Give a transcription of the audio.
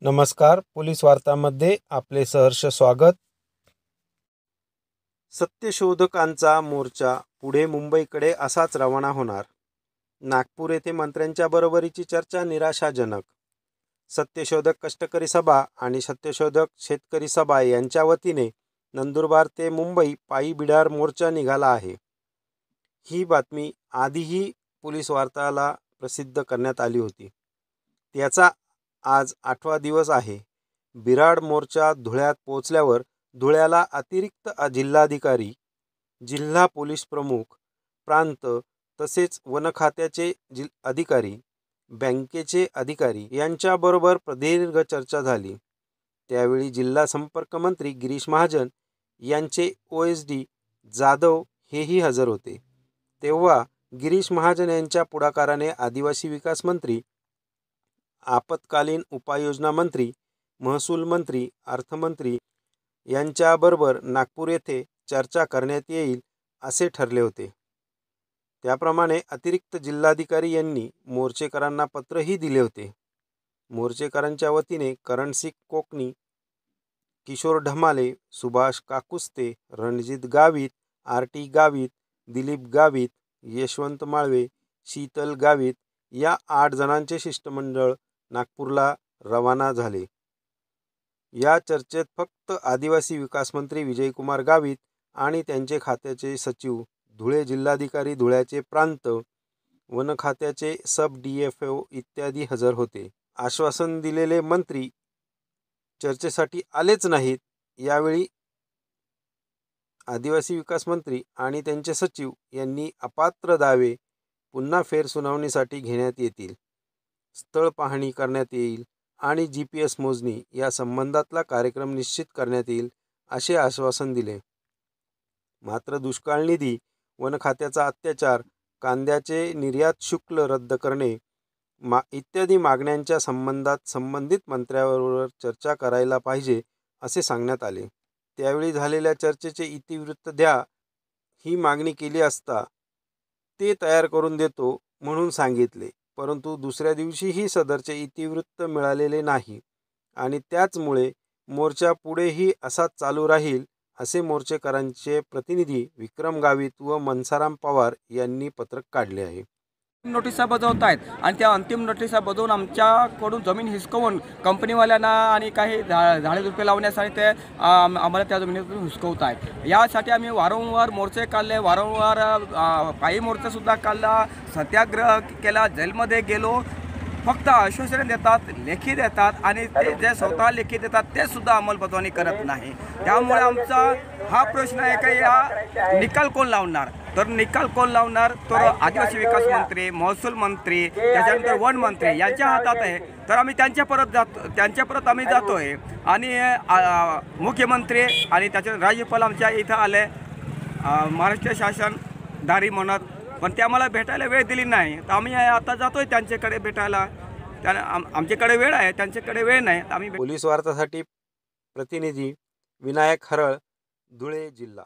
नमस्कार, पोलीस वार्तामध्ये आपले सहर्ष स्वागत। सत्यशोधकांचा मोर्चा पुढे मुंबईकडे असाच रवाना होणार। नागपूर येथे मंत्र्यांच्या बरोबरीची चर्चा निराशाजनक। सत्यशोधक कष्टकरी सभा आणि सत्यशोधक शेतकरी सभा यांच्या वतीने नंदुरबार ते मुंबई पायी बिडार मोर्चा निघाला आहे। ही बातमी आधीही पोलीस वार्ताला प्रसिद्ध करण्यात आली होती। त्याचा आज 8वा दिवस आहे। बिराड मोर्चा धुळ्यात पोहोचल्यावर धुळ्याला अतिरिक्त जिल्हाधिकारी, जिल्हा पोलीस प्रमुख, प्रांत तसेच वन खात्याचे अधिकारी, बँकेचे अधिकारी यांच्याबरोबर प्रदीर्घ चर्चा झाली। त्यावेळी जिल्हा संपर्क मंत्री गिरीश महाजन यांचे OSD जाधव हेही हजर होते। तेव्हा गिरीश महाजन यांच्या पुढाकाराने आदिवासी विकास मंत्री, आपत्कालीन उपाययोजना मंत्री, महसूल मंत्री, अर्थमंत्री यांच्याबरोबर नागपूर येथे चर्चा करण्यात येईल असे ठरले होते। त्याप्रमाणे अतिरिक्त जिल्हाधिकारी यांनी मोर्चेकरांना पत्रही दिले होते। मोर्चेकरांच्या वतीने करणसिंग कोकणी, किशोर ढमाले, सुभाष काकुस्ते, रणजित गावित, RT गावित, दिलीप गावित, यशवंत माळवे, शीतल गावित या 8 जणांचे शिष्टमंडळ नागपूरला रवाना झाले। या चर्चेत फक्त आदिवासी विकास मंत्री विजयकुमार गावित आणि त्यांचे खात्याचे सचिव, धुळे जिल्हाधिकारी, धुळ्याचे प्रांत, वन खात्याचे सब DFO इत्यादी हजर होते। आश्वासन दिलेले मंत्री चर्चेसाठी आलेच नाहीत। यावेळी आदिवासी विकास मंत्री आणि त्यांचे सचिव यांनी अपात्र दावे पुन्हा फेरसुनावणीसाठी घेण्यात येतील, स्थळ पाहणी करण्यात येईल आणि GPS मोजणी या संबंधातला कार्यक्रम निश्चित करण्यात येईल असे आश्वासन दिले। मात्र दुष्काळ निधी, वन खात्याचा अत्याचार, कांद्याचे निर्यात शुल्क रद्द करणे इत्यादी मागण्यांच्या संबंधात संबंधित मंत्र्यांबरोबर चर्चा करायला पाहिजे असे सांगण्यात आले। त्यावेळी झालेल्या चर्चेचे इतिवृत्त द्या, ही मागणी केली असता ते तयार करून देतो म्हणून सांगितले, परंतु दुसऱ्या दिवशीही सदरचे इतिवृत्त मिळालेले नाही आणि त्याचमुळे मोर्चा पुढेही असाच चालू राहील असे मोर्चेकरांचे प्रतिनिधी विक्रम गावित व मनसाराम पवार यांनी पत्रक काढले आहे। नोटिसा बजावत आहेत आणि त्या अंतिम नोटिसा बजावून आमच्याकडून जमीन हिसकवून कंपनीवाल्यांना आणि काही झाडे झुडपे लावण्यासाठी ते आम्हाला त्या जमिनीतून हिसकवत आहेत। यासाठी आम्ही वारंवार मोर्चे काढले, वारंवार पायी मोर्चासुद्धा काढला, सत्याग्रह केला, जेलमध्ये गेलो। फक्त आश्वासने देतात, लेखी देतात आणि ते जे स्वतः लेखी देतात ते सुद्धा अंमलबजावणी करत नाही। त्यामुळे आमचा हा प्रश्न आहे की या निकाल कोण लावणार? तर निकाल कोण लावणार? तर आदिवासी विकास मंत्री, महसूल मंत्री, त्याच्यानंतर वन मंत्री यांच्या हातात आहे। तर आम्ही त्यांच्या परत आम्ही जातोय आणि मुख्यमंत्री आणि त्याच्या राज्यपाल आमच्या इथं आले, महाराष्ट्र शासन दारी म्हणत, पण ते आम्हाला भेटायला वेळ दिली नाही। तर आम्ही आता जातोय त्यांच्याकडे भेटायला। आमच्याकडे वेळ आहे, त्यांच्याकडे वेळ नाही। आम्ही पोलीस वार्तासाठी प्रतिनिधी विनायक हरळ, धुळे जिल्हा।